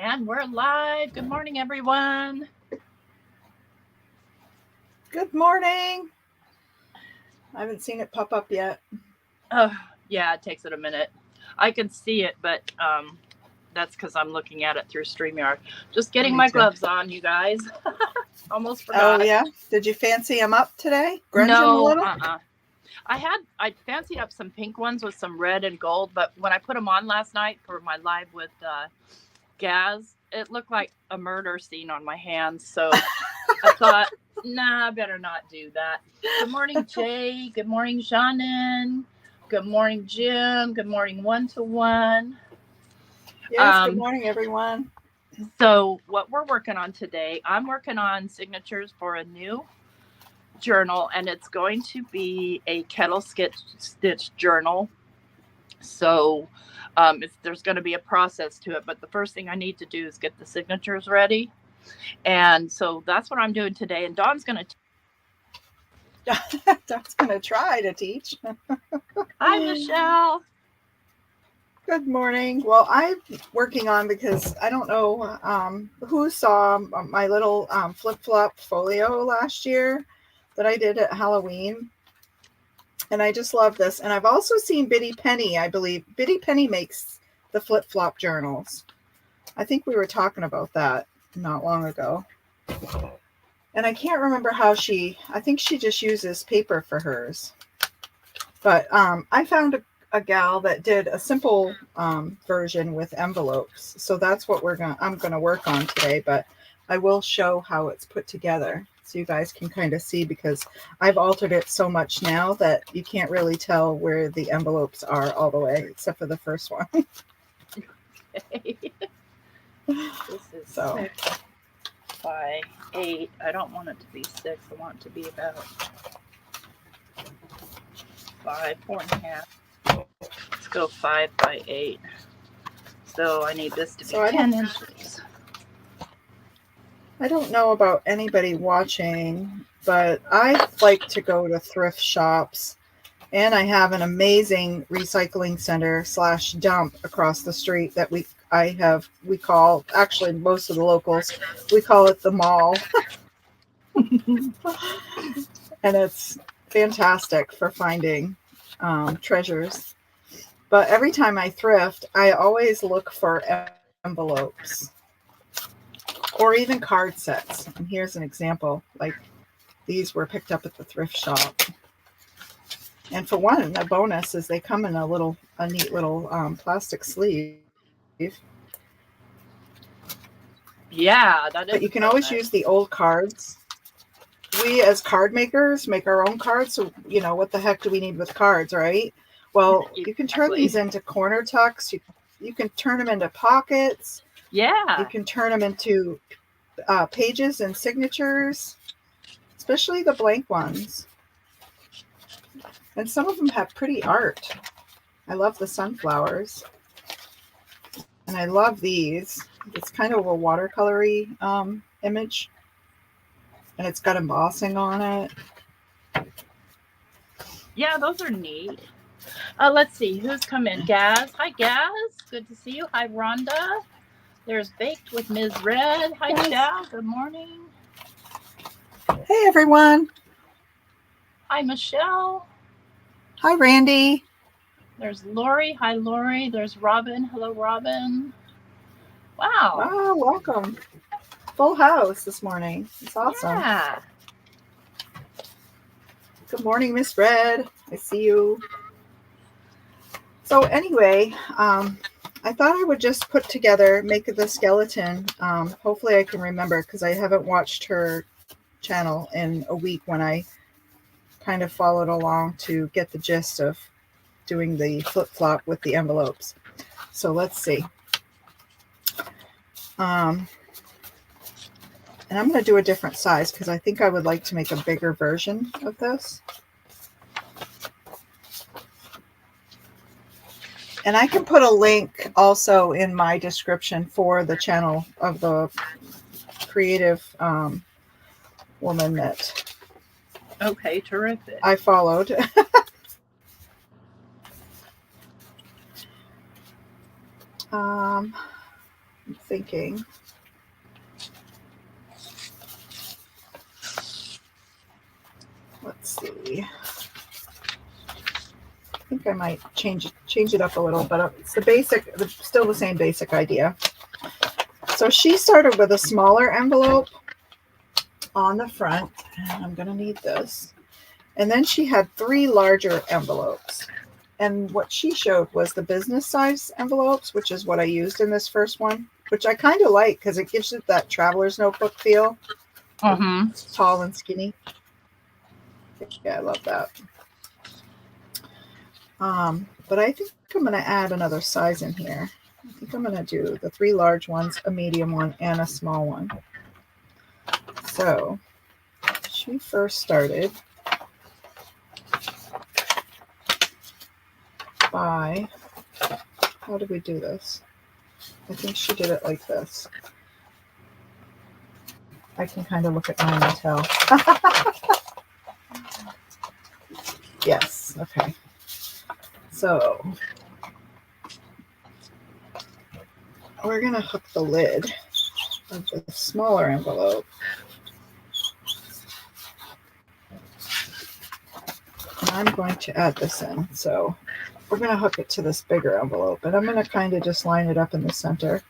And we're live. Good morning, everyone. Good morning. I haven't seen it pop up yet. Oh, yeah, it takes it a minute. I can see it, but that's because I'm looking at it through StreamYard. Just getting Me my too. gloves on, you guys. Almost Oh, forgot. yeah? Did you fancy them up today? Grunge them a No, little? I fancied up some pink ones with some red and gold, but when I put them on last night for my live with Gaz, it looked like a murder scene on my hands. So I thought, nah, I better not do that. Good morning, Jay. Good morning, Shannon. Good morning, Jim. Good morning, 1-to-1. Yes, good morning, everyone. So what we're working on today, I'm working on signatures for a new journal, and it's going to be a kettle stitch journal. So there's going to be a process to it, but the first thing I need to do is get the signatures ready. And so that's what I'm doing today. And Dawn's going to Doc's going to try to teach. Hi, Michelle. Good morning. Well, I'm working on, because I don't know who saw my little flip-flop folio last year that I did at Halloween. And I just love this. And I've also seen Biddy Penny, I believe. Biddy Penny makes the flip-flop journals. I think we were talking about that not long ago. And I can't remember how I think she just uses paper for hers. But I found a gal that did a simple version with envelopes. So that's what I'm going to work on today. But I will show how it's put together so you guys can kind of see, because I've altered it so much now that you can't really tell where the envelopes are all the way, except for the first one. Okay. This is 6x8. I don't want it to be 6. I want it to be about 4.5. Let's go 5x8. So I need this to be 10 inches. I don't know about anybody watching, but I like to go to thrift shops, and I have an amazing recycling center / dump across the street that we call, actually most of the locals, we call it the mall. And it's fantastic for finding treasures. But every time I thrift, I always look for envelopes or even card sets. And here's an example. Like, these were picked up at the thrift shop. And for one, a bonus is they come in a neat little plastic sleeve. Yeah, that is. But you can always use the old cards. We as card makers make our own cards. So, what the heck do we need with cards, right? Well, you can turn these into corner tucks. You can turn them into pockets. Yeah. You can turn them into pages and signatures, especially the blank ones. And some of them have pretty art. I love the sunflowers. And I love these. It's kind of a watercolory image. And it's got embossing on it. Yeah, those are neat. Let's see who's come in. Gaz. Hi, Gaz. Good to see you. Hi, Rhonda. There's Baked with Ms. Red. Hi, Chow. Good morning. Hey, everyone. Hi, Michelle. Hi, Randy. There's Lori. Hi, Lori. There's Robin. Hello, Robin. Wow. Wow, welcome. Full house this morning. It's awesome. Yeah. Good morning, Miss Red. I see you. So anyway, I thought I would just make the skeleton. Hopefully I can remember, because I haven't watched her channel in a week when I kind of followed along to get the gist of doing the flip-flop with the envelopes. So let's see. And I'm going to do a different size, because I think I would like to make a bigger version of this. And I can put a link also in my description for the channel of the creative woman that terrific. I followed. thinking. Let's see. I think I might change it up a little, but it's still the same basic idea. So she started with a smaller envelope on the front, and I'm going to need this. And then she had 3 larger envelopes. And what she showed was the business size envelopes, which is what I used in this first one, which I kind of like because it gives it that traveler's notebook feel. Mm-hmm. Tall and skinny. Yeah, I love that. But I think I'm going to add another size in here. I think I'm going to do the 3 large ones, a medium one, and a small one. So she first started by, how did we do this? I think she did it like this. I can kind of look at mine and tell. Yes, okay. So we're going to hook the lid of the smaller envelope. And I'm going to add this in. So we're going to hook it to this bigger envelope. And I'm going to kind of just line it up in the center.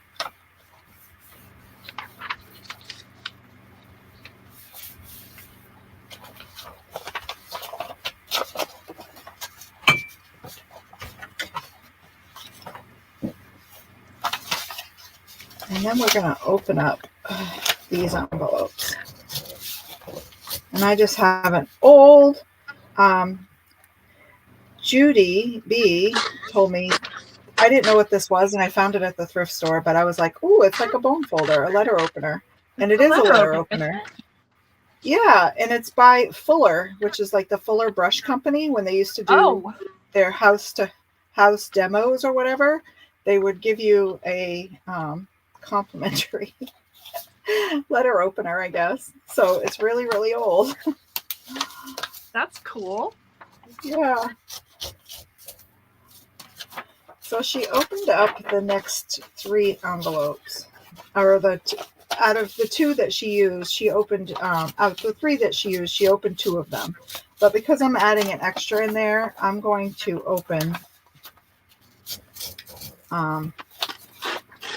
And then we're going to open up these envelopes. And I just have an old, Judy B told me, I didn't know what this was, and I found it at the thrift store, but I was like, oh, it's like a bone folder, a letter opener. And it is a letter opener. Yeah, and it's by Fuller, which is like the Fuller Brush Company. When they used to do their house-to-house demos or whatever, they would give you a complimentary letter opener, I guess. So it's really, really old. That's cool. Yeah. So she opened up the next 3 envelopes, or out of the 2 that she used, she opened, out of the 3 that she used, she opened 2 of them. But because I'm adding an extra in there, I'm going to open,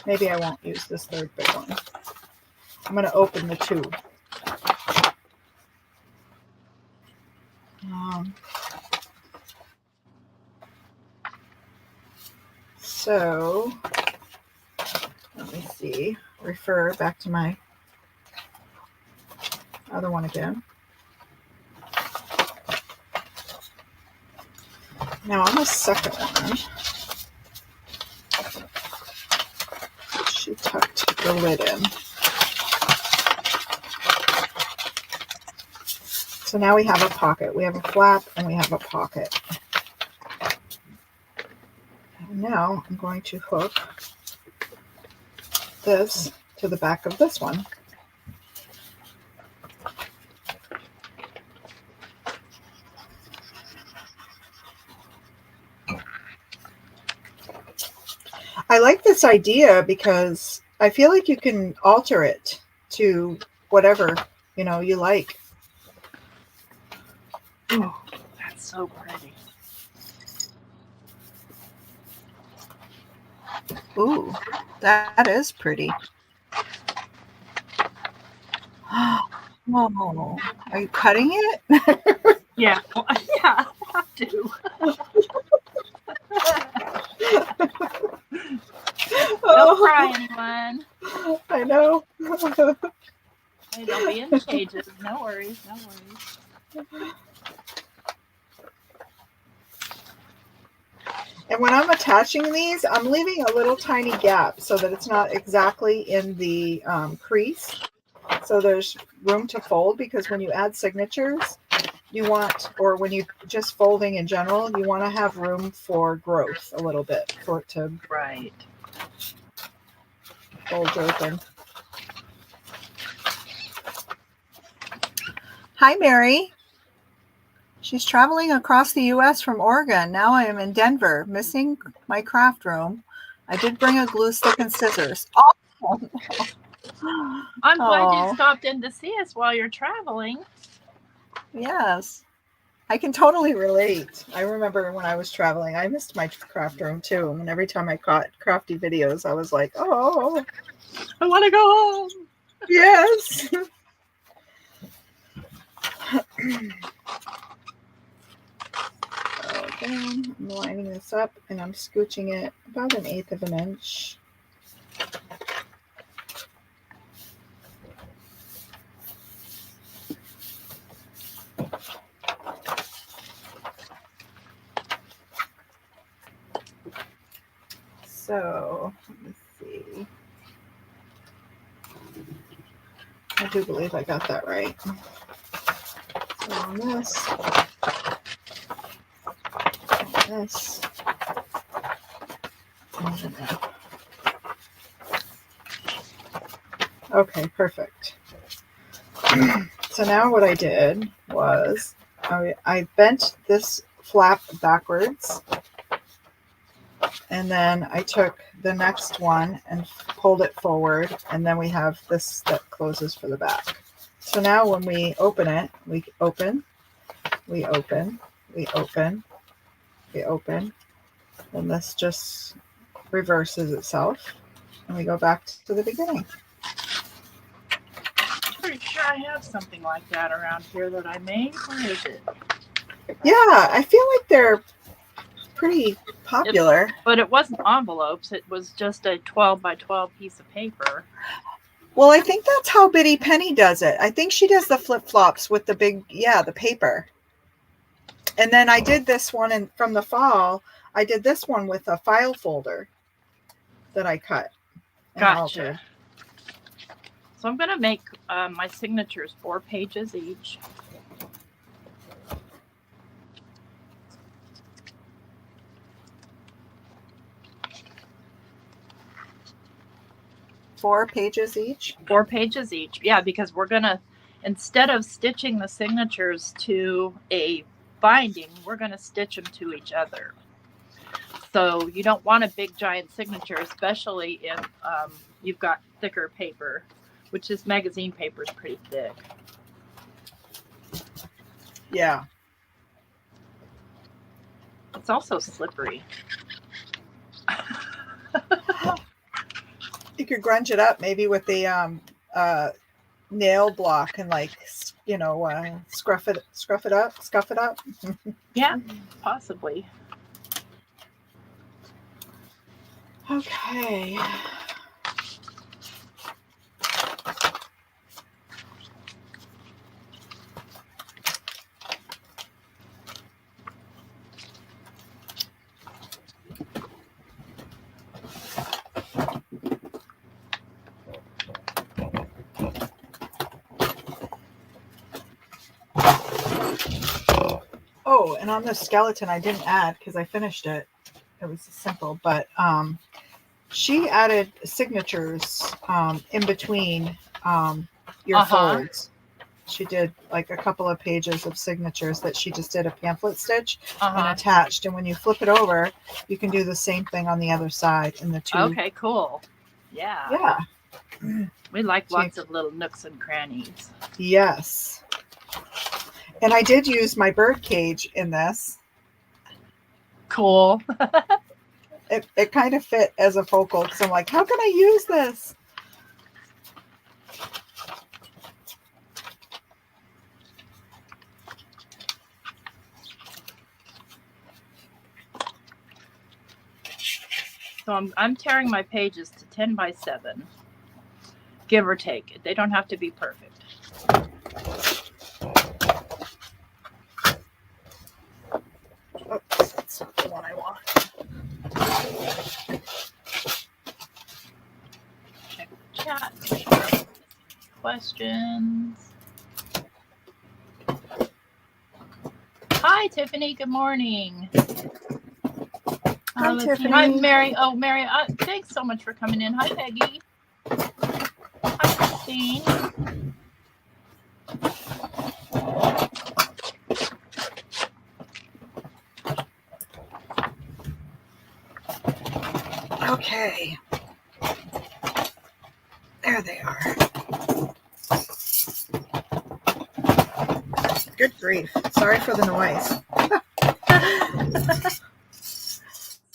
maybe I won't use this 3rd big one. I'm going to open the 2. So let me see, refer back to my other one again. Now on the second one, she tucked the lid in. So now we have a pocket. We have a flap and we have a pocket. And now I'm going to hook this to the back of this one. I like this idea because I feel like you can alter it to whatever, you like. Oh, that's so pretty. Ooh, that is pretty. Oh, are you cutting it? Yeah, yeah, I have to. Don't cry, anyone. I know. Hey, don't be in cages. No worries, no worries. And when I'm attaching these, I'm leaving a little tiny gap so that it's not exactly in the crease. So there's room to fold, because when you add signatures, you want, or when you just folding in general, you want to have room for growth a little bit for it to fold open. Hi, Mary. She's traveling across the U.S. from Oregon. Now I am in Denver, missing my craft room. I did bring a glue stick and scissors. I'm glad Oh. you stopped in to see us while you're traveling. Yes. I can totally relate. I remember when I was traveling, I missed my craft room too. And every time I caught crafty videos, I was like, oh, I want to go home. yes. Okay, I'm lining this up and I'm scooching it about 1/8 of an inch. So, let me see. I do believe I got that right. So on this, and then that. Okay, perfect. So now what I did was I bent this flap backwards, and then I took the next one and pulled it forward, and then we have this that closes for the back. So now when we open it, we open, we open, we open, we open, and this just reverses itself, and we go back to the beginning. Pretty sure I have something like that around here that I made. Where is it? Yeah, I feel like they're pretty popular. But it wasn't envelopes. It was just a 12 by 12 piece of paper. Well, I think that's how Biddy Penny does it. I think she does the flip-flops with the big, the paper. And then I did this one from the fall. I did this one with a file folder that I cut and altered. Gotcha. So I'm going to make my signatures 4 pages each. Four pages each? 4 pages each. Yeah, because we're going to, instead of stitching the signatures to a binding, we're going to stitch them to each other. So you don't want a big giant signature, especially if you've got thicker paper, which this magazine paper is pretty thick. Yeah. It's also slippery. You could grunge it up maybe with the nail block and scuff it up. Yeah, possibly. Okay. Oh, and on the skeleton, I didn't add because I finished it. It was simple, but she added signatures in between your folds. She did like a couple of pages of signatures that she just did a pamphlet stitch and attached. And when you flip it over, you can do the same thing on the other side in the two. Okay, cool. Yeah. Yeah. We like lots of little nooks and crannies. Yes. And I did use my bird cage in this. Cool. It kind of fit as a focal because I'm like, how can I use this? So I'm tearing my pages to 10 by 7, give or take. They don't have to be perfect. Oops, that's not the one I want. Check the chat. Questions. Hi, Tiffany. Good morning. Hi, Tiffany. Hi, Mary. Oh, Mary. Thanks so much for coming in. Hi, Peggy. Hi, Christine. Okay. There they are. Good grief. Sorry for the noise. It's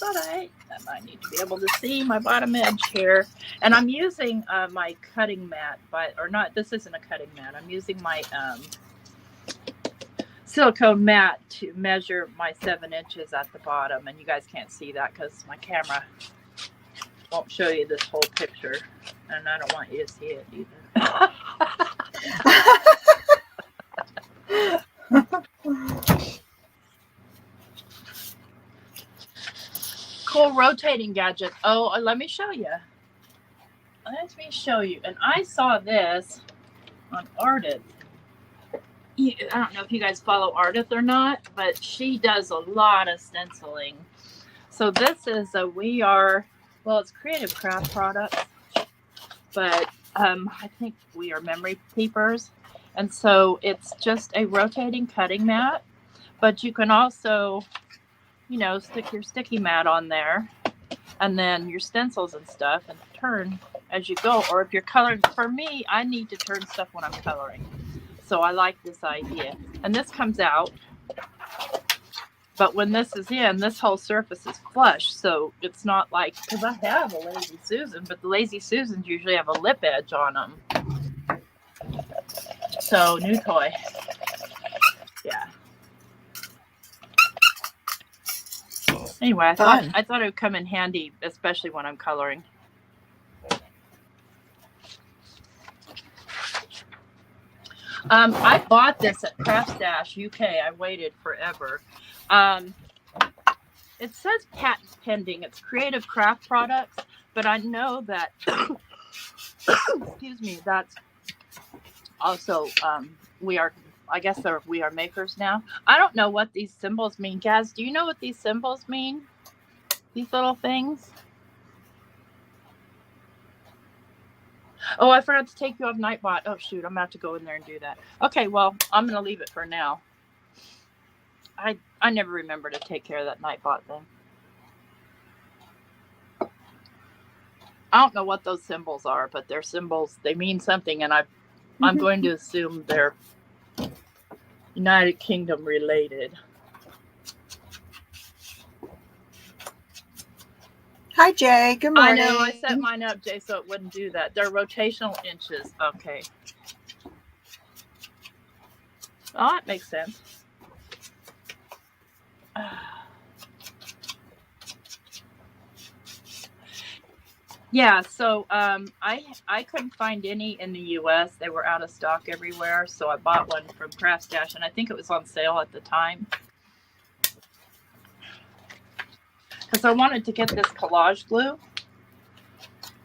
all right. I need to be able to see my bottom edge here. And I'm using my cutting mat, this isn't a cutting mat. I'm using my silicone mat to measure my 7 inches at the bottom. And you guys can't see that because my camera won't show you this whole picture. And I don't want you to see it either. Cool rotating gadget. Oh, let me show you. Let me show you. And I saw this on Ardith. I don't know if you guys follow Ardith or not, but she does a lot of stenciling. So this is it's Creative Craft products, but I think we are memory keepers. And so it's just a rotating cutting mat, but you can also, stick your sticky mat on there and then your stencils and stuff and turn as you go. Or if you're coloring, for me, I need to turn stuff when I'm coloring. So I like this idea. And this comes out, but when this is in, this whole surface is flush. So it's not like, because I have a Lazy Susan, but the Lazy Susans usually have a lip edge on them. So new toy. Yeah. Anyway, I thought it would come in handy, especially when I'm coloring. I bought this at Craft Stash UK. I waited forever. It says patent pending. It's Creative Craft products, but I know that, excuse me, that's also, we are makers now. I don't know what these symbols mean. Gaz, do you know what these symbols mean? These little things? Oh, I forgot to take you off Nightbot. Oh, shoot. I'm about to go in there and do that. Okay, well, I'm going to leave it for now. I never remember to take care of that Nightbot thing. I don't know what those symbols are, but they're symbols. They mean something, and I'm going to assume they're United Kingdom related. Hi, Jay. Good morning. I know. I set mine up, Jay, so it wouldn't do that. They're rotational inches. Okay. Oh, that makes sense. Yeah, so I couldn't find any in the U.S. They were out of stock everywhere, so I bought one from Craft Stash, and I think it was on sale at the time. Because I wanted to get this collage glue,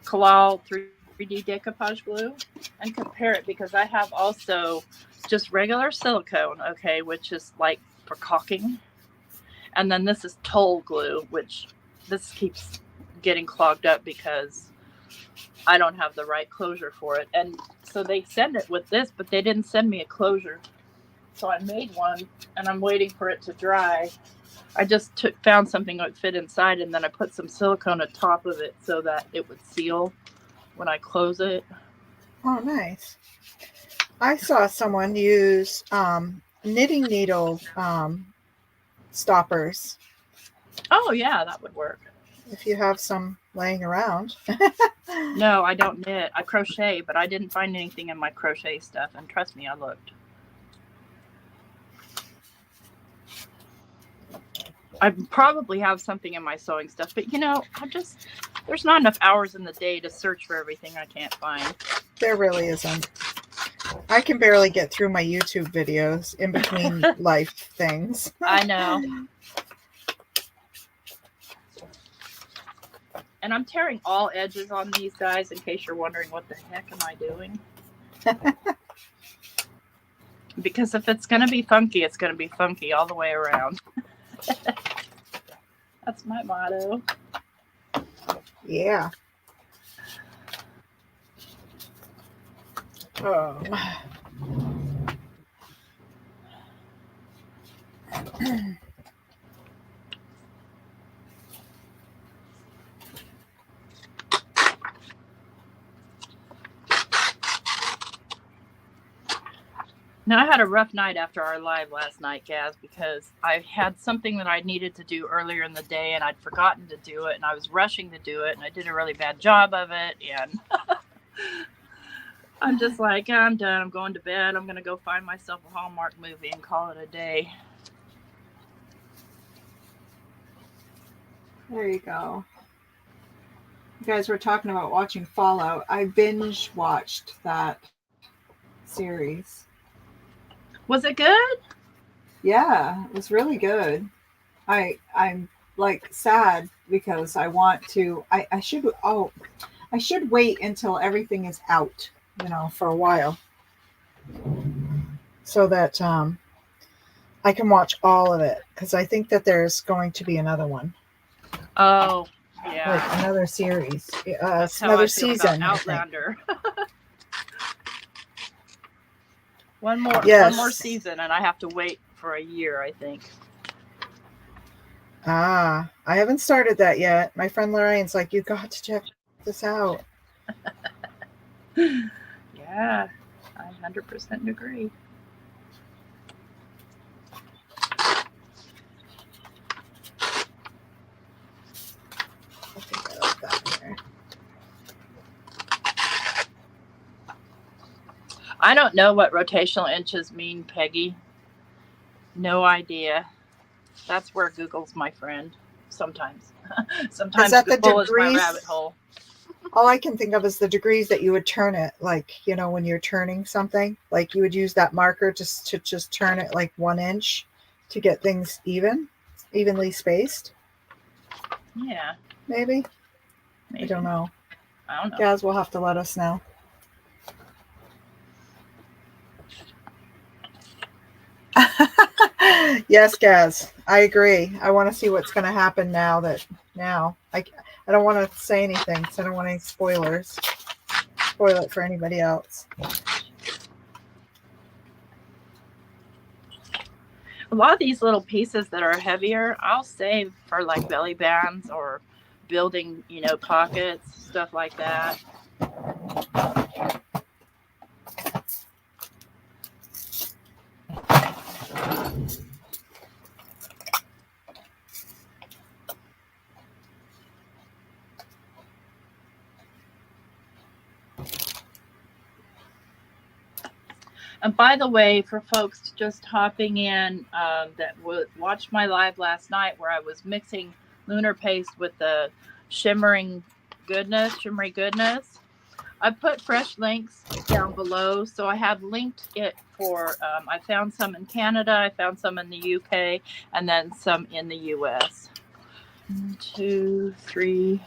Collal 3D decoupage glue, and compare it, because I have also just regular silicone, okay, which is like for caulking. And then this is Toll glue, which this keeps getting clogged up because I don't have the right closure for it. And so they send it with this, but they didn't send me a closure. So I made one, and I'm waiting for it to dry. I just found something that would fit inside, and then I put some silicone on top of it so that it would seal when I close it. Oh, nice. I saw someone use knitting needle stoppers. Oh, yeah, that would work. If you have some laying around. No, I don't knit. I crochet, but I didn't find anything in my crochet stuff. And trust me, I looked. I probably have something in my sewing stuff, but there's not enough hours in the day to search for everything I can't find. There really isn't. I can barely get through my YouTube videos in between life things. I know. And I'm tearing all edges on these guys in case you're wondering what the heck am I doing. Because if it's going to be funky, it's going to be funky all the way around. That's my motto. Yeah. Now, I had a rough night after our live last night, Gaz, because I had something that I needed to do earlier in the day and I'd forgotten to do it and I was rushing to do it and I did a really bad job of it. And I'm just like, I'm done. I'm going to bed. I'm going to go find myself a Hallmark movie and call it a day. There you go. You guys were talking about watching Fallout. I binge watched that series. Was it good? Yeah, it was really good. I'm like sad because I want to. I should wait until everything is out, for a while, so that I can watch all of it, because I think that there's going to be another one. Oh, yeah. Like another series, That's how another I feel season. about Outlander. One more season, and I have to wait for a year, I think. I haven't started that yet. My friend Lorraine's like, you got to check this out. Yeah, I 100% agree. I think I left that in there. I don't know what rotational inches mean, Peggy. No idea. That's where Google's my friend. Sometimes. Sometimes Is that the Google is my degrees? rabbit hole. All I can think of is the degrees that you would turn it, like, when you're turning something, like you would use that marker just to turn it like 1 inch to get things evenly spaced. Yeah. Maybe. I don't know. I don't know. Gaz will have to let us know. Yes, Gaz, I agree. I want to see what's going to happen now. I don't want to say anything because I don't want any spoilers. Spoil it for anybody else. A lot of these little pieces that are heavier, I'll save for like belly bands or building, pockets, stuff like that. And by the way, for folks just hopping in that watched my live last night where I was mixing lunar paste with the shimmery goodness, I put fresh links down below. So I have linked it for, I found some in Canada, I found some in the UK, and then some in the US. 1, 2, 3.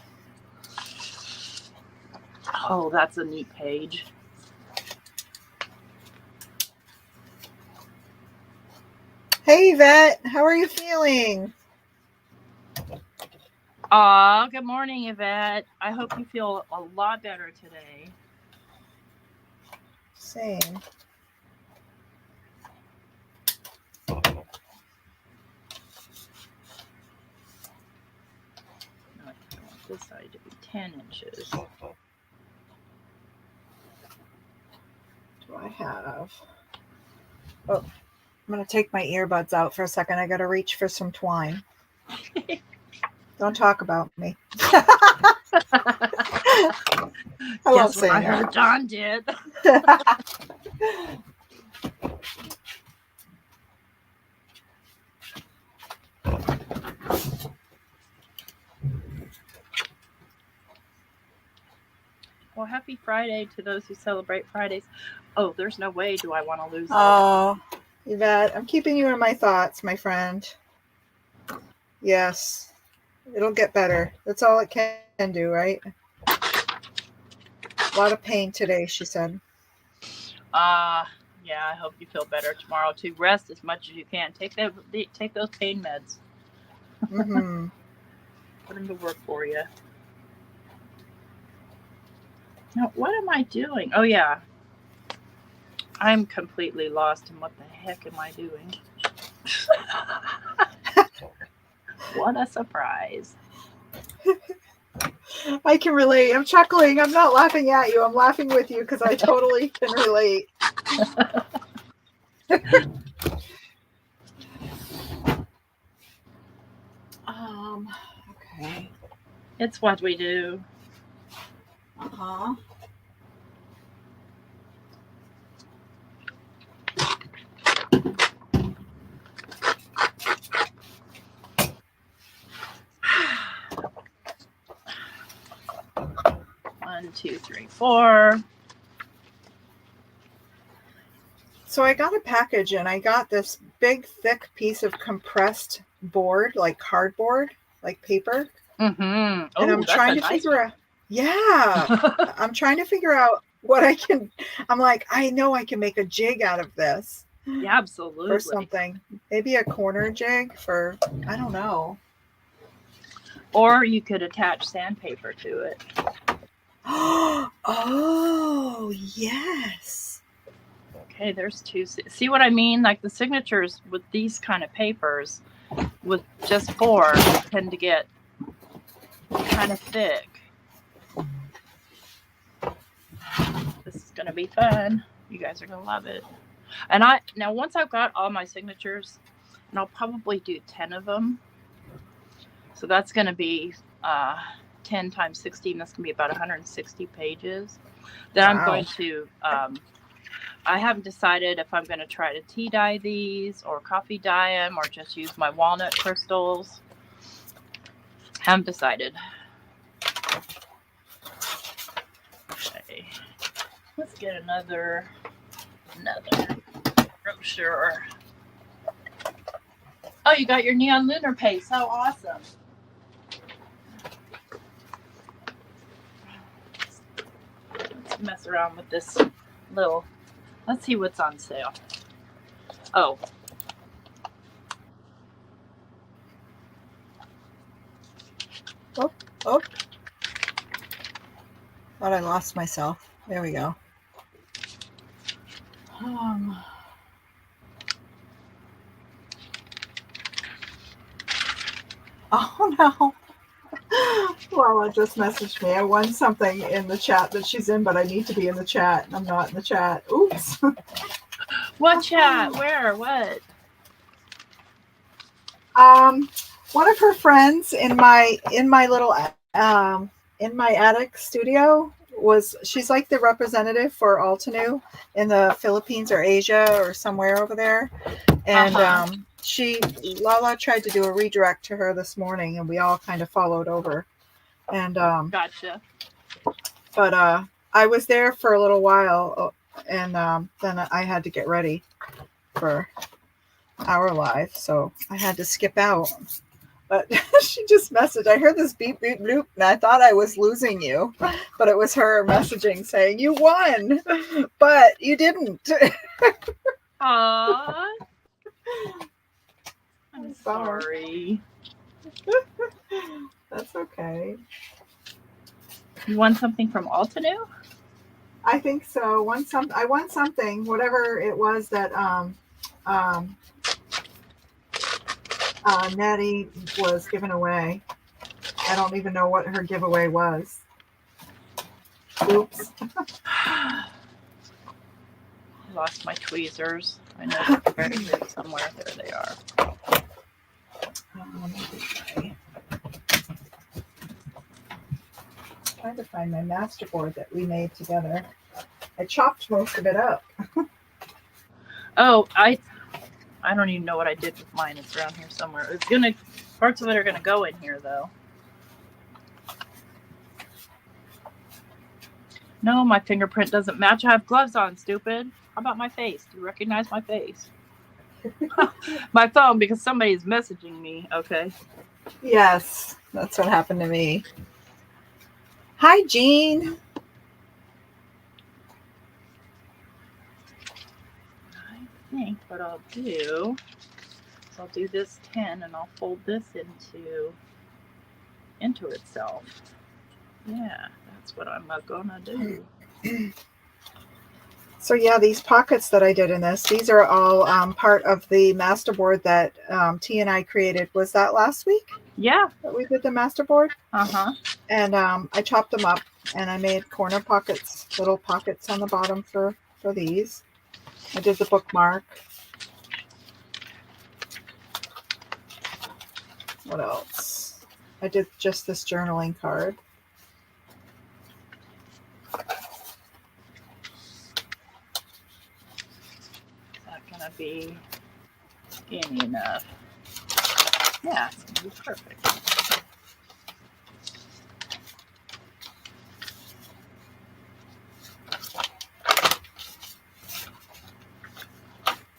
Oh, that's a neat page. Hey, Yvette, how are you feeling? Good morning, Yvette. I hope you feel a lot better today. Same. No, I want this side to be 10 inches. Do I have? Oh. I'm going to take my earbuds out for a second. I got to reach for some twine. Don't talk about me. I won't say I heard Don did. Well, happy Friday to those who celebrate Fridays. Oh, there's no way do I want to lose. Oh, Yvette, I'm keeping you in my thoughts, my friend. Yes, it'll get better. That's all it can do, right? A lot of pain today, she said. Yeah, I hope you feel better tomorrow too. Rest as much as you can. Take those pain meds. Mm-hmm. Put them to work for you. Now, what am I doing? Oh, yeah. I'm completely lost in what the heck am I doing? What a surprise. I can relate. I'm chuckling. I'm not laughing at you. I'm laughing with you because I totally can relate. Okay. It's what we do. Uh-huh. One, two, three, four. So I got a package and I got this big, thick piece of compressed board, like cardboard, like paper. Mm-hmm. And Oh, I'm that's trying a to nice figure out, yeah, I'm trying to figure out what I can. I'm like, I know I can make a jig out of this Yeah, for absolutely. something. Maybe a corner jig for, I don't know. Or you could attach sandpaper to it. Oh, yes. Okay, there's two. See what I mean? Like the signatures with these kind of papers, with just four, tend to get kind of thick. This is gonna be fun. You guys are gonna love it. And now once I've got all my signatures, and I'll probably do 10 of them. So that's gonna be 10 times 16. That's gonna be about 160 pages. Then I'm going to. I haven't decided if I'm going to try to tea dye these or coffee dye them or just use my walnut crystals. Haven't decided. Okay. Let's get another brochure. Oh, you got your neon lunar paste. How awesome. Let's mess around with this little. Let's see what's on sale. Oh. Oh. Thought I lost myself. There we go. Oh no. Lala just messaged me. I won something in the chat that she's in, but I need to be in the chat and I'm not in the chat. Oops. What chat? Where? What? One of her friends in my little in my attic studio she's like the representative for Altenew in the Philippines or Asia or somewhere over there. And Lala tried to do a redirect to her this morning and we all kind of followed over. And Gotcha. But I was there for a little while and then I had to get ready for our live, so I had to skip out. But she just messaged, I heard this beep beep bloop and I thought I was losing you, but it was her messaging saying you won but you didn't. Aww. I'm sorry. That's okay. You won something from Altenew? I think so. I won something, whatever it was that Natty was giving away. I don't even know what her giveaway was. Oops. I lost my tweezers. I know they're here somewhere. There they are. Trying to find my masterboard that we made together. I chopped most of it up. Oh, I don't even know what I did with mine. It's around here somewhere. Parts of it are gonna go in here though. No, my fingerprint doesn't match. I have gloves on, stupid. How about my face? Do you recognize my face? My phone, because somebody's messaging me. Okay. Yes, that's what happened to me. Hi, Jean. I think what I'll do is I'll do this 10 and I'll fold this into itself. Yeah, that's what I'm gonna do. So yeah, these pockets that I did in this, these are all part of the masterboard that T and I created. Was that last week? Yeah. That we did the masterboard? Uh-huh. And I chopped them up and I made corner pockets, little pockets on the bottom for these. I did the bookmark. What else? I did just this journaling card. Is that gonna be skinny enough? Yeah, it's gonna be perfect.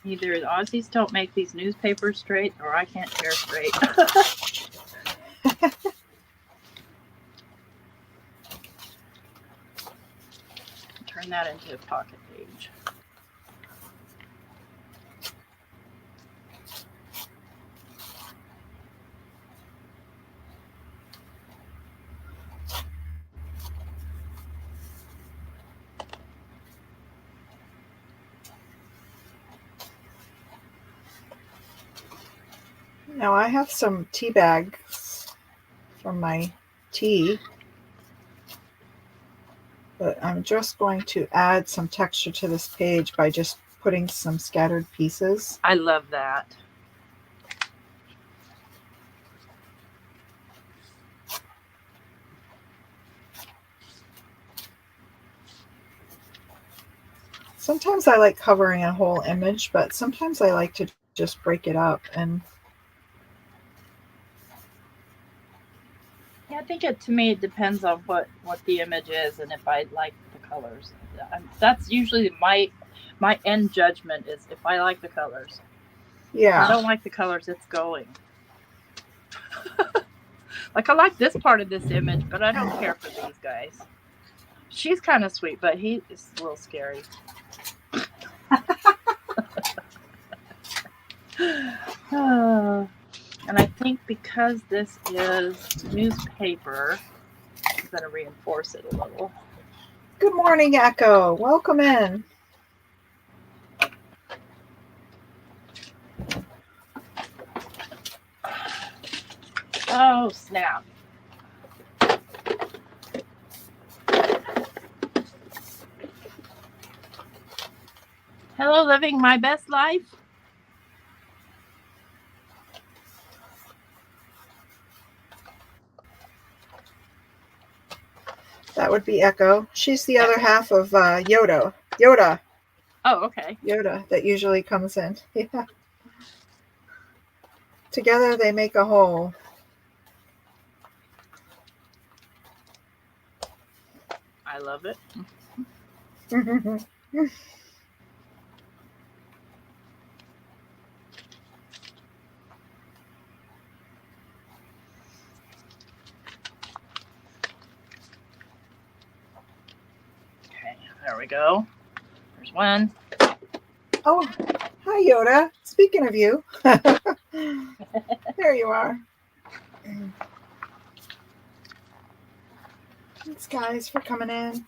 Either the Aussies don't make these newspapers straight, or I can't tear straight. Turn that into a pocket page. Now I have some tea bags from my tea, but I'm just going to add some texture to this page by just putting some scattered pieces. I love that. Sometimes I like covering a whole image, but sometimes I like to just break it up. And Yeah, I think to me it depends on what the image is and if I like the colors. That's usually my end judgment is if I like the colors. yeah, If I don't like the colors, it's going. Like I like this part of this image, but I don't care for these guys. She's kind of sweet, but he is a little scary. And I think because this is newspaper, I'm going to reinforce it a little. Good morning, Echo. Welcome in. Oh, snap. Hello, living my best life. That would be Echo. She's the other half of Yoda. Yoda. Oh, okay. Yoda that usually comes in. Yeah. Together they make a whole. I love it. Okay, there we go. There's one. Oh, hi, Yoda. Speaking of you, there you are. Thanks, guys, for coming in.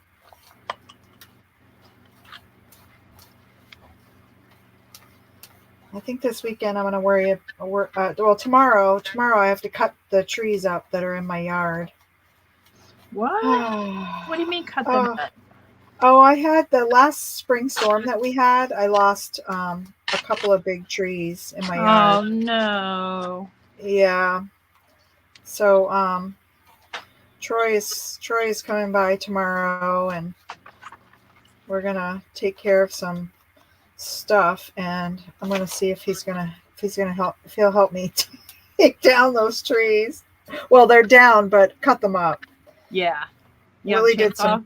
I think this weekend I'm going to worry. Well, tomorrow I have to cut the trees up that are in my yard. What? What do you mean cut them up? Oh, I had the last spring storm that we had. I lost a couple of big trees in my yard. Oh, no. Yeah. So Troy is coming by tomorrow, and we're gonna take care of some stuff, and I'm gonna see if he's gonna help. If he'll help me take down those trees. Well, they're down, but cut them up. Yeah. Willie did some.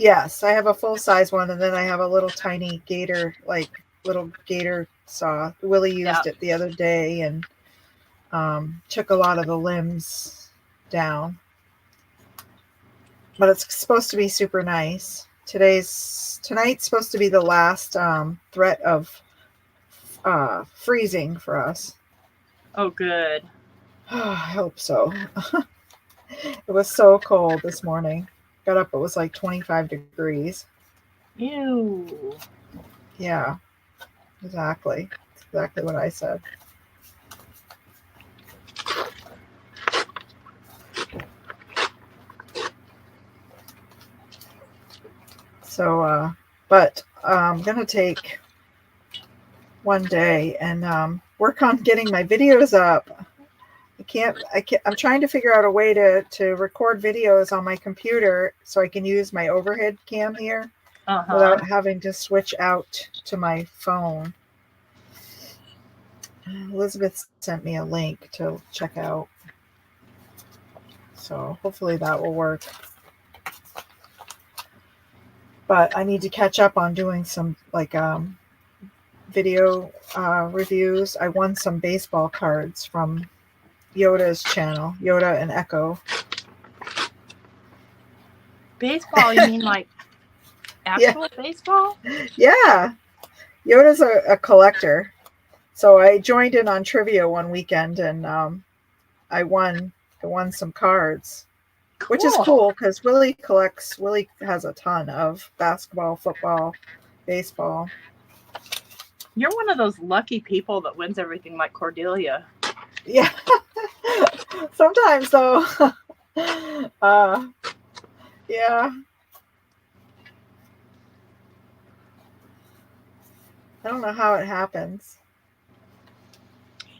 Yes, I have a full size one, and then I have a little tiny gator saw. Willie used it the other day and took a lot of the limbs down. But it's supposed to be super nice. Tonight's supposed to be the last threat of freezing for us. Oh, good. I hope so. It was so cold this morning. Got up, it was like 25 degrees. Ew. Yeah, exactly. That's exactly what I said. So, but I'm going to take one day and work on getting my videos up. I'm trying to figure out a way to record videos on my computer so I can use my overhead cam here without having to switch out to my phone. Elizabeth sent me a link to check out. So hopefully that will work. But I need to catch up on doing some video reviews. I won some baseball cards from Yoda's channel, Yoda and Echo. Baseball? You mean like actual baseball? Yeah. Yoda's a collector. So I joined in on trivia one weekend and I won some cards. Cool. Which is cool because Willie has a ton of basketball, football, baseball. You're one of those lucky people that wins everything like Cordelia. Yeah. Sometimes though. Yeah. I don't know how it happens.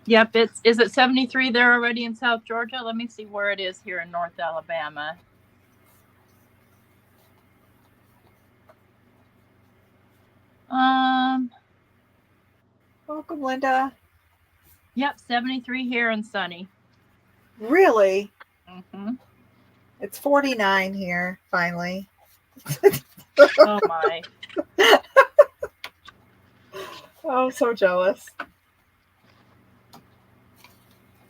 Yep, is it 73 there already in South Georgia? Let me see where it is here in North Alabama. Welcome, Linda. Yep, 73 here and sunny. Really? Mm-hmm. It's 49 here, finally. Oh my. Oh, I'm so jealous.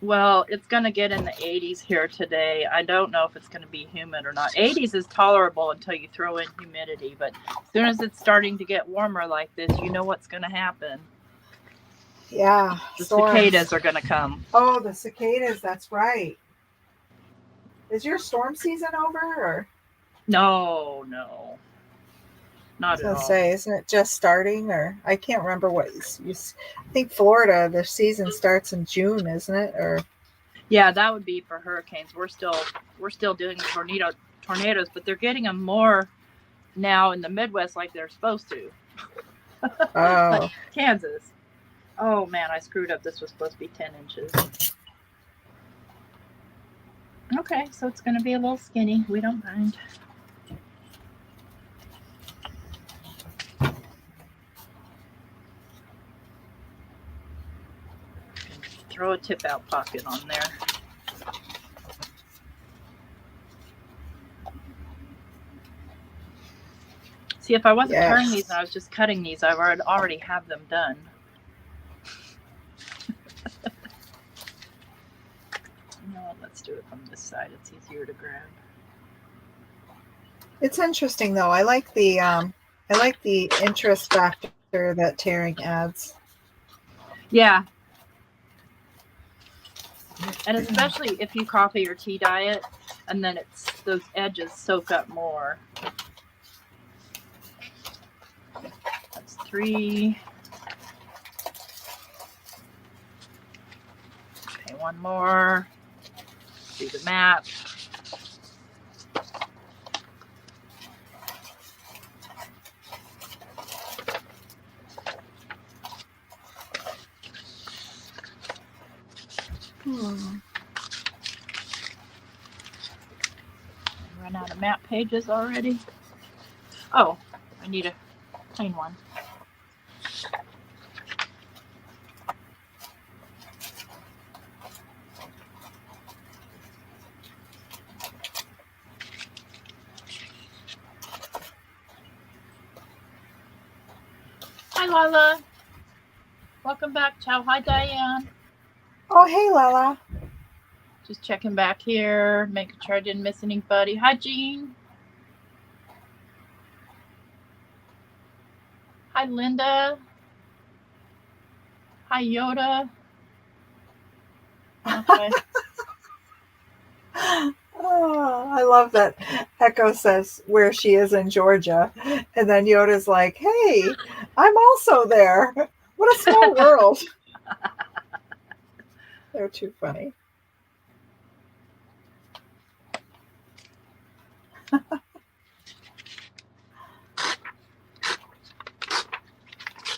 Well, it's going to get in the 80s here today. I don't know if it's going to be humid or not. 80s is tolerable until you throw in humidity, but as soon as it's starting to get warmer like this, you know what's going to happen. Yeah. The cicadas are going to come. Oh, the cicadas, that's right. Is your storm season over? Or? No. Not at all. I was gonna say, isn't it just starting? Or I can't remember what I think Florida, the season starts in June, isn't it? Or yeah, that would be for hurricanes. We're still doing tornadoes, but they're getting them more now in the Midwest like they're supposed to. Oh. Like Kansas. Oh man, I screwed up. This was supposed to be 10 inches. Okay, so it's gonna be a little skinny. We don't mind. Throw a tip out pocket on there. See, if I wasn't turning these and I was just cutting these, I would already have them done. No, let's do it from this side. It's easier to grab. It's interesting though. I like the interest factor that tearing adds. Yeah. And especially if you coffee or tea dye it, and then those edges soak up more. That's 3. Okay, one more. Do the map. Run out of map pages already. Oh, I need a clean one. Hi, Lala. Welcome back, Chow. Hi, Diane. Oh, hey, Lala. Just checking back here, making sure I didn't miss anybody. Hi, Jean. Hi, Linda. Hi, Yoda. Okay. Oh, I love that Echo says where she is in Georgia. And then Yoda's like, hey, I'm also there. What a small world. They're too funny.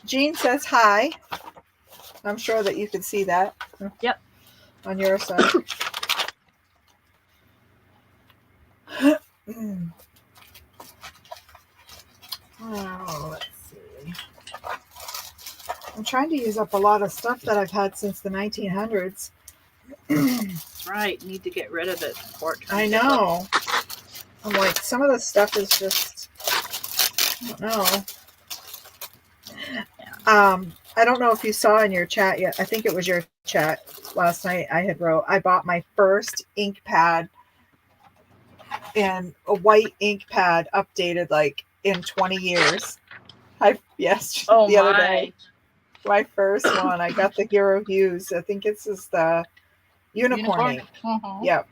Jean says hi. I'm sure that you can see that. Yep. on your side. Oh, let's see. I'm trying to use up a lot of stuff that I've had since the 1900s. That's right. Need to get rid of it before it turns I into- know. I'm like, some of the stuff is just, I don't know. I don't know if you saw in your chat yet. I think it was your chat last night. I had wrote, I bought my first ink pad, and a white ink pad updated like in 20 years. Yes, Oh the other day. my. My first one. I got the Hero Hughes. I think this is the unicorn ink. Mhm. Yep.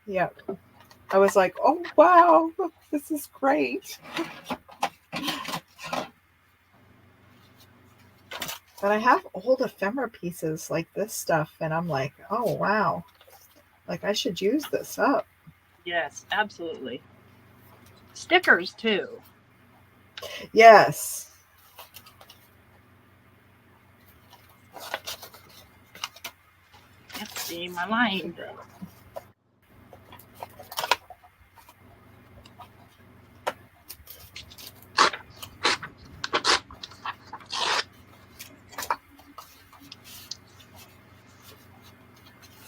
Yep. I was like, oh wow, this is great. But I have old ephemera pieces like this stuff, and I'm like, oh wow. Like I should use this up. Yes, absolutely. Stickers too. Yes. Let's see my line.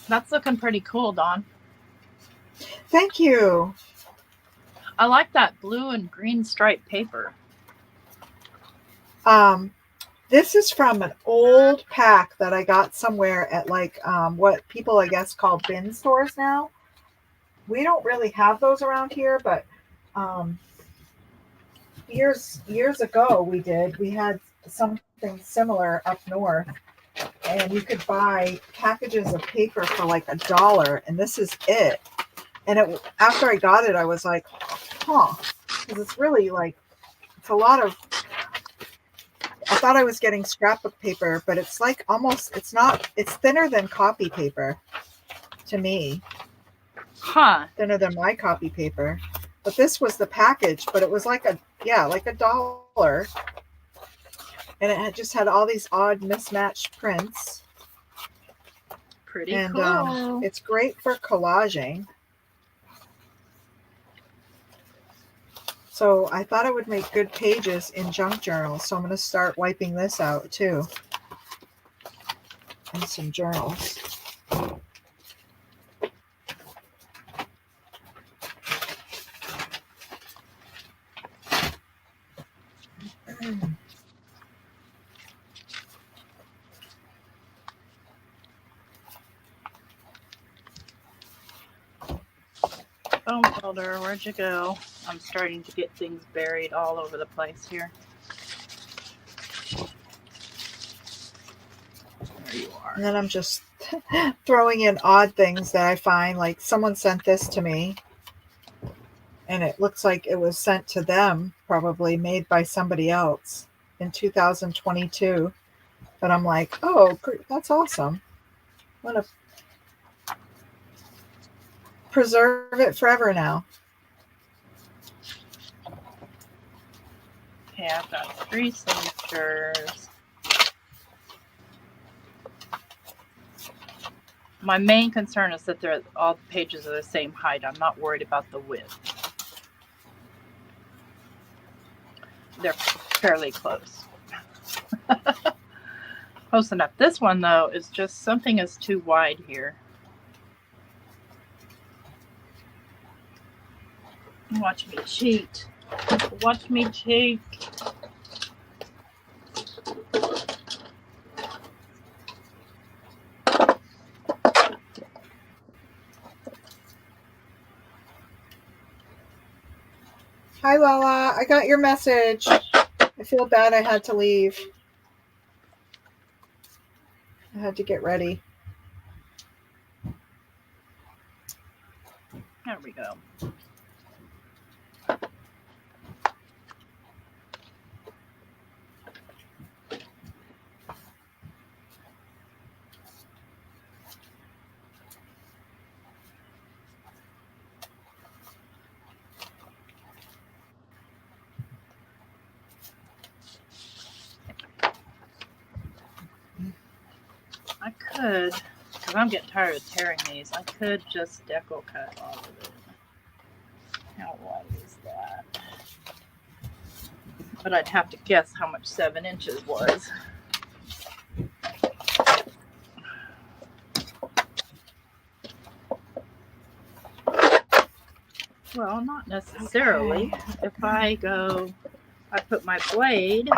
That's looking pretty cool, Dawn. Thank you. I like that blue and green striped paper. This is from an old pack that I got somewhere at like what people I guess call bin stores now. We don't really have those around here, but years ago we did. We had something similar up north, and you could buy packages of paper for like $1, and this is it. And it after I got it, I was like, huh, because it's really like it's a lot of. I thought I was getting scrapbook paper, but it's like almost, it's not, it's thinner than copy paper to me. Huh. Thinner than my copy paper. But this was the package, but it was like $1. And it just had all these odd mismatched prints. Pretty And cool. it's great for collaging. So I thought it would make good pages in junk journals. So I'm going to start wiping this out too. And some journals. Foam folder, where'd you go? I'm starting to get things buried all over the place here. There you are. And then I'm just throwing in odd things that I find. Like someone sent this to me, and it looks like it was sent to them, probably made by somebody else in 2022. But I'm like, oh, that's awesome. I'm going to preserve it forever now. Okay, I've got 3 signatures. My main concern is that all the pages are the same height. I'm not worried about the width. They're fairly close. Close enough. This one, though, is just something is too wide here. Watch me cheat. Watch me cheat. Hi, Lala. I got your message. I feel bad I had to leave. I had to get ready. There we go. I could But I'm getting tired of tearing these. I could just deco cut all of it. How wide is that? But I'd have to guess how much 7 inches was. Well, not necessarily. Okay. If I put my blade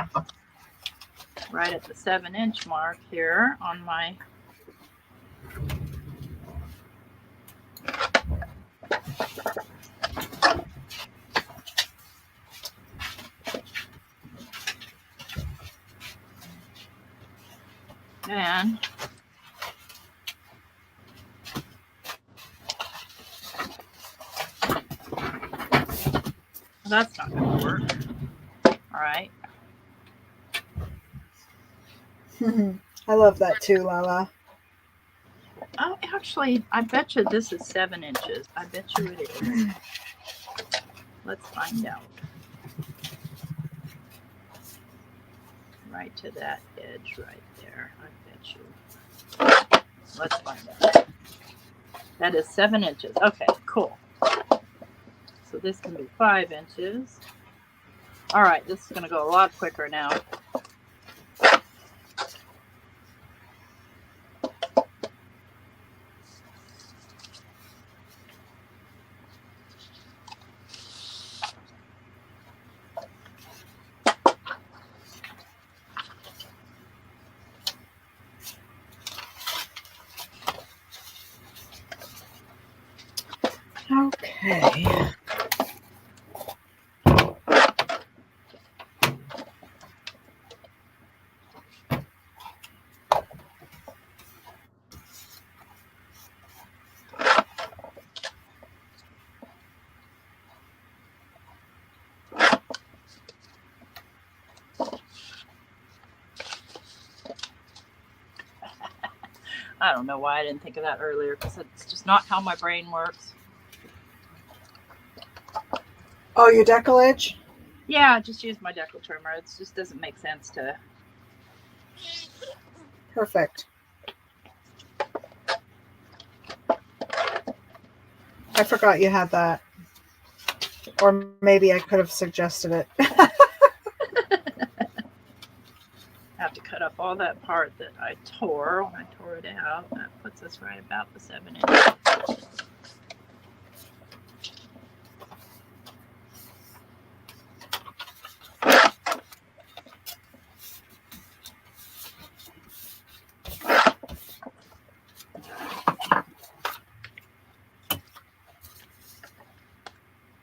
right at the 7-inch mark here on my and that's not going to work. All right. I love that too, Lala. Oh, actually, I bet you this is 7 inches. I bet you it is. Let's find out. Right to that edge right there. I bet you. Let's find out. That is 7 inches. Okay, cool. So this can be 5 inches. All right, this is going to go a lot quicker now. Okay. I don't know why I didn't think of that earlier because it's just not how my brain works. Oh, your decollage? Yeah, I just use my decal trimmer. It just doesn't make sense to. Perfect. I forgot you had that. Or maybe I could have suggested it. I have to cut up all that part that I tore when I tore it out. That puts us right about the 7 inches.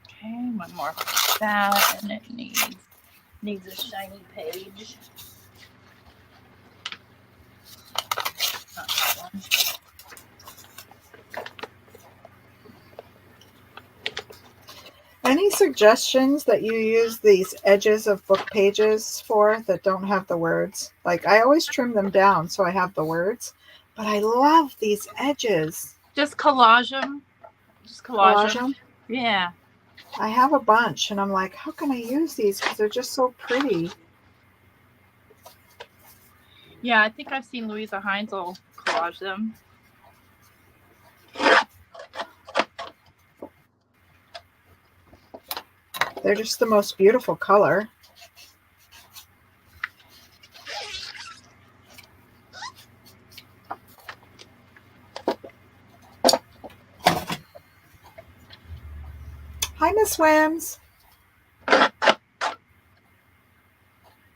Okay, one more for that, and it needs a shiny page. Not that one. Any suggestions that you use these edges of book pages for that don't have the words? Like I always trim them down so I have the words, but I love these edges. Just collage them. Just collage them. Them. Yeah. I have a bunch and I'm like, how can I use these? Because they're just so pretty. Yeah, I think I've seen Louisa Heinzel collage them. They're just the most beautiful color. Hi, Miss Wams.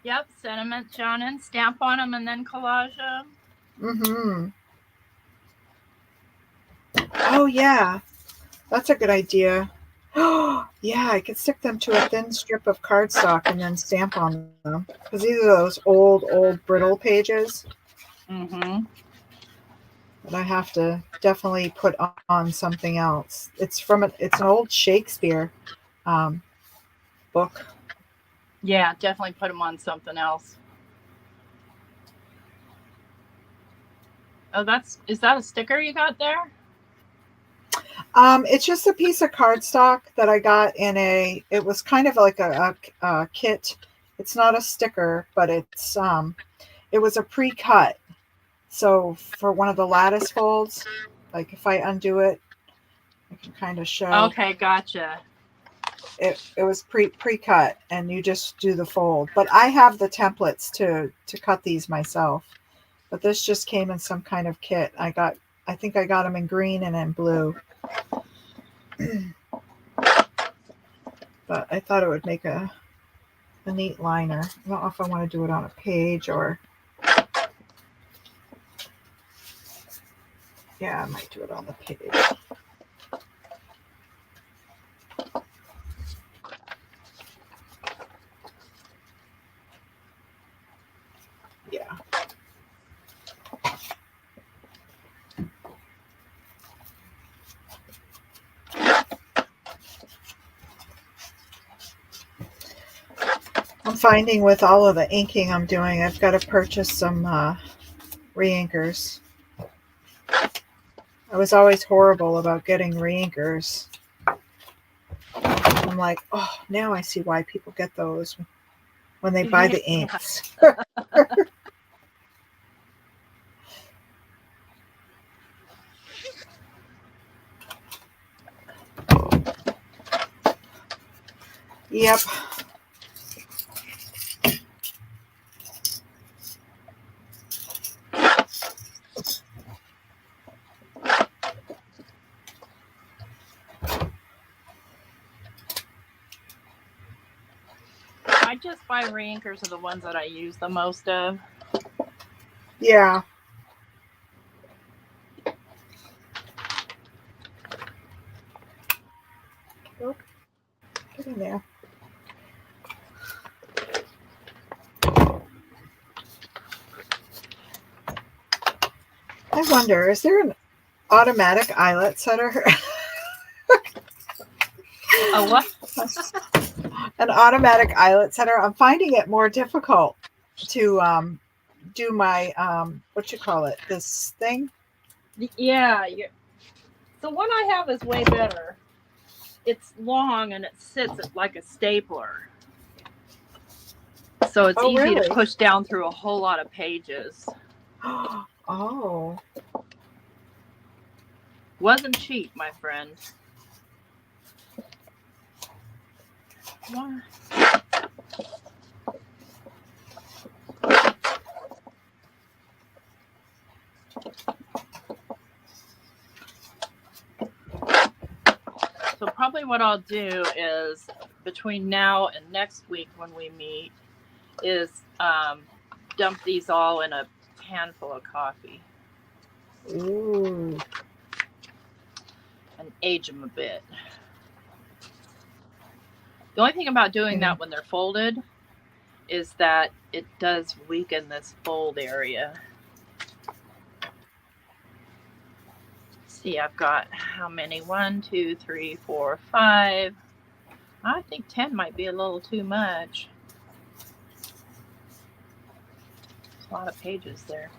Yep, sentiment, Shannon. Stamp on them and then collage them. Mm-hmm. Oh, yeah. That's a good idea. Oh, yeah, I could stick them to a thin strip of cardstock and then stamp on them. Because these are those old brittle pages Mm-hmm. that I have to definitely put on something else. It's an old Shakespeare book. Yeah, definitely put them on something else. Oh, is that a sticker you got there? It's just a piece of cardstock that I got it was kind of like a kit. It's not a sticker, but it was a pre-cut. So for one of the lattice folds, like if I undo it, I can kind of show Okay, gotcha. it was pre-cut and you just do the fold. But I have the templates to cut these myself. But this just came in some kind of kit. I think I got them in green and in blue. But I thought it would make a neat liner. I don't know if I want to do it on a page or, yeah, I might do it on the page. Yeah. I'm finding with all of the inking I'm doing, I've got to purchase some re-inkers. I was always horrible about getting re-inkers. I'm like, oh, now I see why people get those when they buy the inks. Yep. I just buy re-inkers are the ones that I use the most of. Yeah. Oh, get in there. I wonder, is there an automatic eyelet setter? A what? An automatic eyelet setter. I'm finding it more difficult to do my what you call it, this thing. Yeah, the one I have is way better. It's long and it sits like a stapler. So it's easy really? to push down through a whole lot of pages. Oh. Wasn't cheap, my friend. What? So probably what I'll do is between now and next week when we meet is dump these all in a handful of coffee. Ooh. And age them a bit. The only thing about doing that when they're folded is that it does weaken this fold area. See, I've got how many? 1, 2, 3, 4, 5. I think 10 might be a little too much. There's a lot of pages there.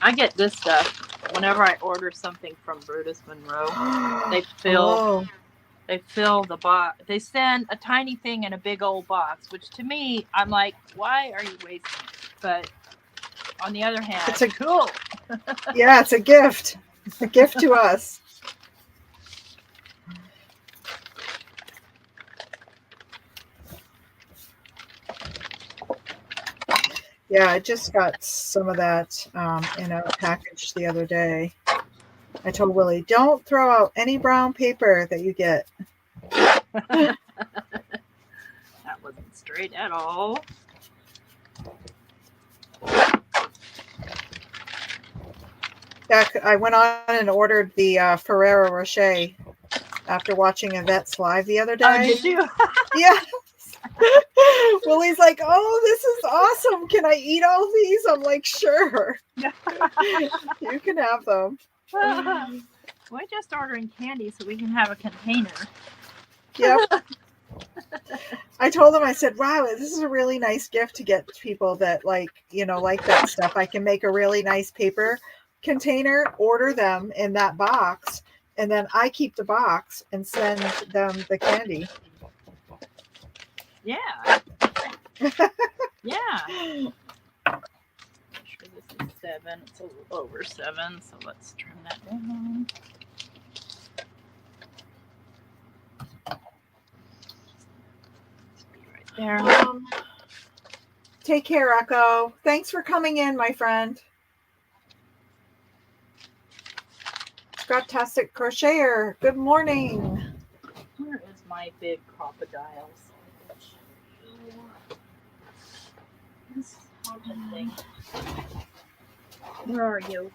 I get this stuff whenever I order something from Brutus Monroe. They fill the box. They send a tiny thing in a big old box, which to me, I'm like, why are you wasting it? But on the other hand, it's cool. Yeah, it's a gift. It's a gift to us. Yeah, I just got some of that in a package the other day. I told Willie, don't throw out any brown paper that you get. That wasn't straight at all. Yeah, I went on and ordered the Ferrero Rocher after watching Yvette's live the other day. Oh, did you? Yeah. Willie's like, oh, this is awesome. Can I eat all these? I'm like, sure. You can have them. We're just ordering candy so we can have a container. Yep. I told him, I said, wow, this is a really nice gift to get people that like that stuff. I can make a really nice paper container, order them in that box, and then I keep the box and send them the candy. Yeah. Yeah. Sure, this is 7. It's a little over 7, so let's trim that down. Let's be right there. Take care, Echo. Thanks for coming in, my friend. Scott-tastic Crocheter, good morning. Where is my big crocodiles? This haunted thing. Where are you?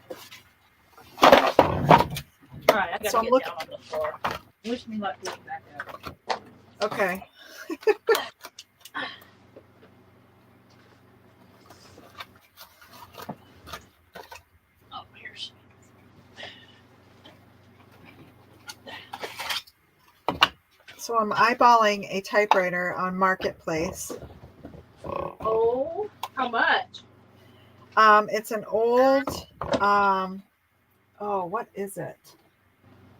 Alright, I gotta So I'm get looking- down on the floor. Wish me luck getting back up. Okay. Oh, here she is. So I'm eyeballing a typewriter on Marketplace. Oh, how much? It's an old, what is it?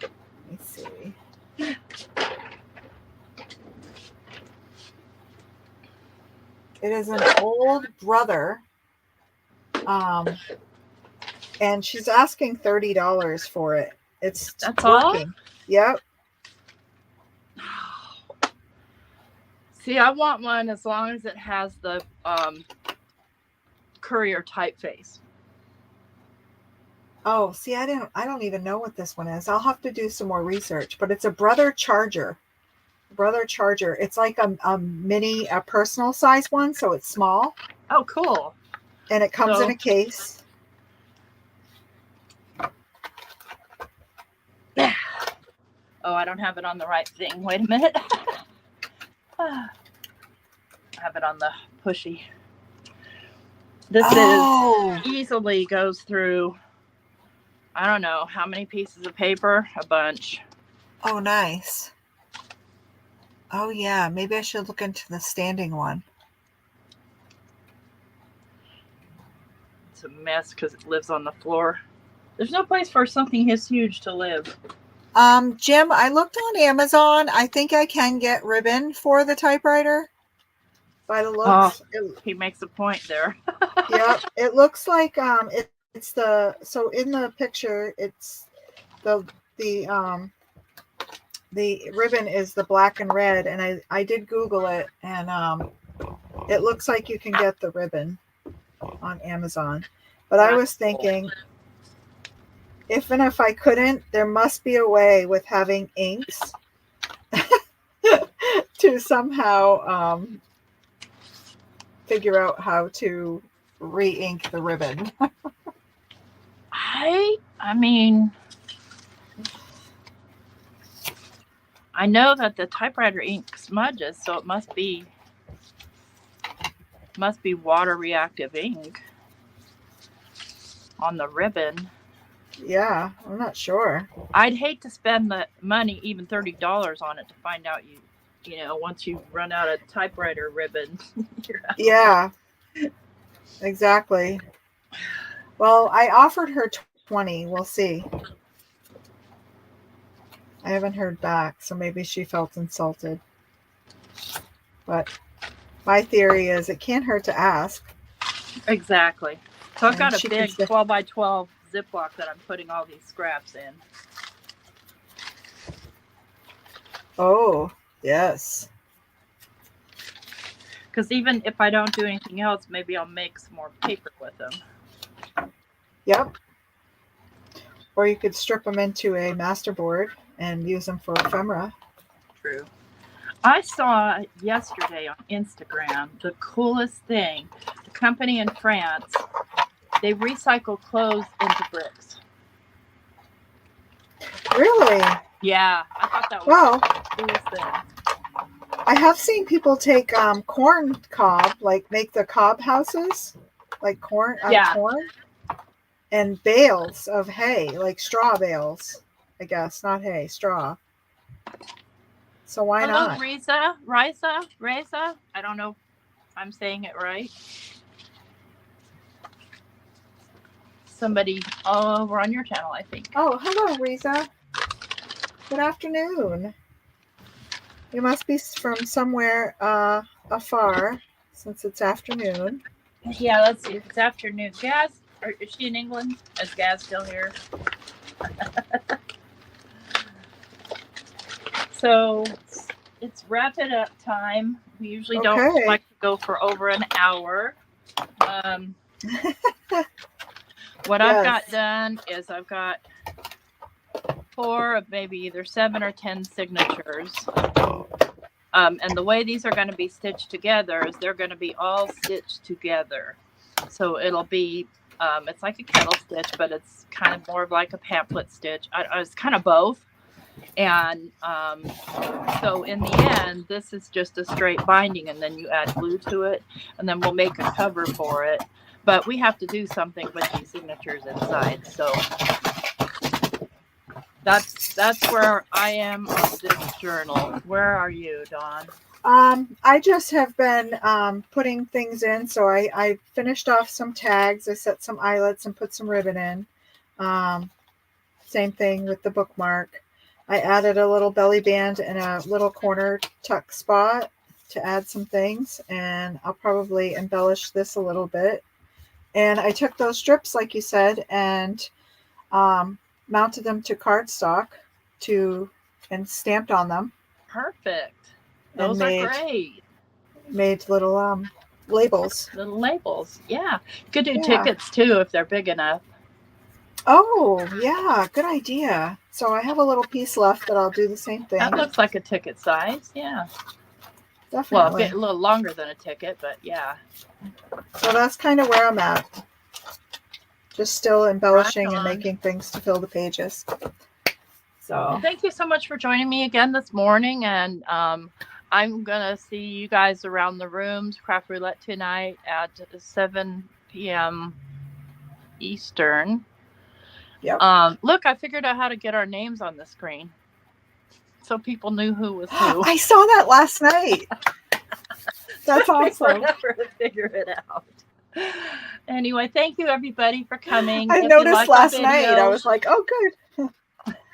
Let me see. It is an old Brother. And she's asking $30 for it. It's That's all? working. Yep. See, I want one as long as it has the Courier typeface. Oh, see, I don't even know what this one is. I'll have to do some more research, but it's a Brother Charger. Brother Charger. It's like a mini, a personal size one, so it's small. Oh, cool. And it comes in a case. Oh, I don't have it on the right thing. Wait a minute. I have it on the pushy. This is easily goes through, I don't know, how many pieces of paper? A bunch. Oh, nice. Oh, yeah. Maybe I should look into the standing one. It's a mess because it lives on the floor. There's no place for something this huge to live. Jim, I looked on Amazon. I think I can get ribbon for the typewriter. By the looks. He makes a point there. Yeah, it looks like it's so in the picture it's the ribbon is the black and red, and I did Google it, and it looks like you can get the ribbon on Amazon. But I was thinking, if I couldn't, there must be a way with having inks to somehow figure out how to re-ink the ribbon. I mean, I know that the typewriter ink smudges, so it must be water reactive ink on the ribbon. Yeah, I'm not sure. I'd hate to spend the money, even $30 on it, to find out you know, once you run out of typewriter ribbon. Yeah, exactly. Well, I offered her 20. We'll see. I haven't heard back, so maybe she felt insulted. But my theory is it can't hurt to ask. Exactly. So I've got And a big 12 by 12 Ziploc that I'm putting all these scraps in. Oh, yes. Because even if I don't do anything else, maybe I'll make some more paper with them. Yep. Or you could strip them into a masterboard and use them for ephemera. True. I saw yesterday on Instagram the coolest thing. The company in France, they recycle clothes into bricks. Really? Yeah, I thought that was Well, the coolest thing. I have seen people take corn cob, like make the cob houses, like corn, corn, and bales of hay, like straw bales, I guess, not hay, straw. So why not? Risa. I don't know if I'm saying it right. Somebody over on your channel, I think. Oh, hello, Risa. Good afternoon. You must be from somewhere afar. since it's afternoon. Yeah, let's see. It's afternoon. Gaz, is she in England? Is Gaz still here? So it's wrap it up time. We usually don't Okay. like to go for over an hour. What I've got Yes. done is I've got 4 of maybe either 7 or 10 signatures. And the way these are going to be stitched together is they're going to be all stitched together. So it'll be, it's like a kettle stitch, but it's kind of more of like a pamphlet stitch. It's kind of both. And so in the end, this is just a straight binding, and then you add glue to it, and then we'll make a cover for it. But we have to do something with these signatures inside. So that's where I am on this journal. Where are you, Dawn? I just have been putting things in. So I finished off some tags. I set some eyelets and put some ribbon in. Same thing with the bookmark. I added a little belly band and a little corner tuck spot to add some things, and I'll probably embellish this a little bit. And I took those strips, like you said, and mounted them to cardstock and stamped on them. Perfect. And Those are great. Made little labels. Little labels. Yeah. You could do Yeah. tickets too if they're big enough. Oh, yeah. Good idea. So I have a little piece left that I'll do the same thing. That looks like a ticket size. Yeah. Definitely. Well, a little longer than a ticket, but yeah. So that's kind of where I'm at. Just still embellishing Right and on. making things to fill the pages. So Thank you so much for joining me again this morning. And I'm going to see you guys around the rooms, Craft Roulette tonight at 7 p.m. Eastern. Yep. Look, I figured out how to get our names on the screen, so people knew who was who. I saw that last night. That's awesome. Forever to figure it out. Anyway, thank you everybody for coming. I If you noticed like the last night. I video- was like, oh, good.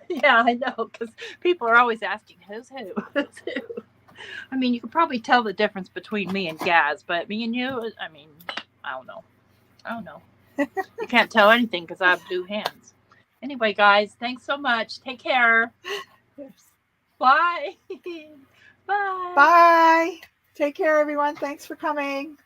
Yeah, I know, because people are always asking who's who. Who's who. I mean, you could probably tell the difference between me and Gaz, but me and you, I mean, I don't know. You can't tell anything because I have blue hands. Anyway, guys, thanks so much. Take care. Bye. Bye. Bye. Take care, everyone. Thanks for coming.